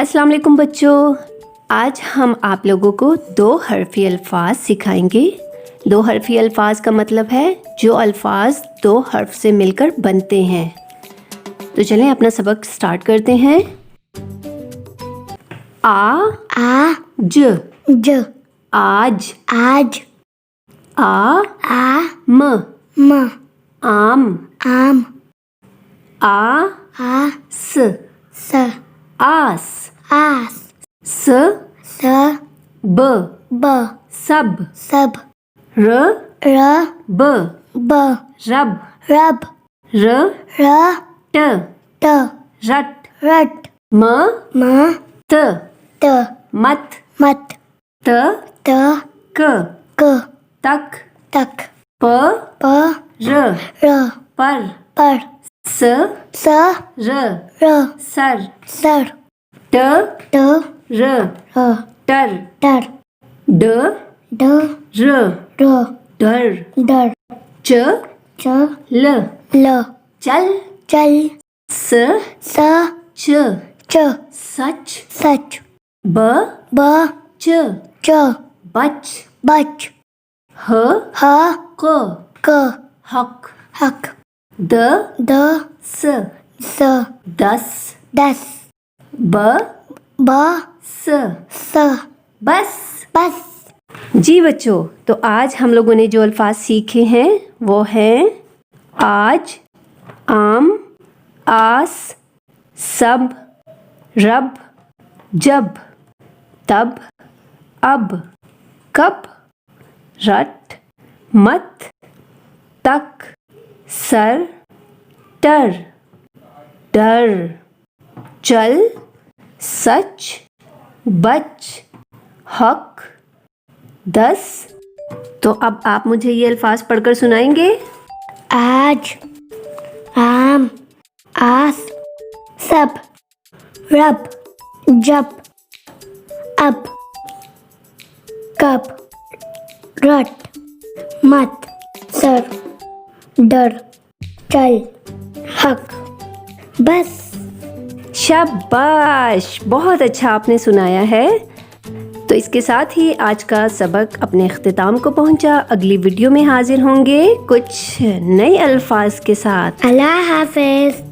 अस्सलाम वालेकुम बच्चों, आज हम आप लोगों को दो हरफी अल्फाज सिखाएंगे। दो हरफी अल्फाज का मतलब है जो अल्फाज दो हर्फ से मिलकर बनते हैं। तो चलें अपना सबक स्टार्ट करते हैं। आ ज ज आज, आज आ म म आम, आम आ स स आस, आस स स ब ब सब, सब र र ब ब रब, रब र र ट ट रट, रट म म त त मत, मत त त क क तक, तक प प र र पर, पर स स र र सर, सर ट ट र र टर, टर ड ड र र डर, डर च च ल ल चल, चल स स च च सच, सच ब ब च च बच, बच ह ह क क हक, हक द द स स दस, दस ब ब स स बस। बस। जी बच्चों, तो आज हम लोगों ने जो अल्फाज सीखे हैं वो हैं आज, आम, आस, सब, रब, जब, तब, अब, कब, रट, मत, तक, सर, टर, डर, चल, सच, बच, हक, दस। तो अब आप मुझे ये अल्फाज पढ़कर सुनाएंगे। आज आम आस सब रब जब अब कब रट मत सर डर चल हक बस। शाबाश, बहुत अच्छा आपने सुनाया है। तो इसके साथ ही आज का सबक अपने इख्तिताम को पहुंचा। अगली वीडियो में हाजिर होंगे कुछ नए अल्फाज के साथ। अल्लाह हाफिज।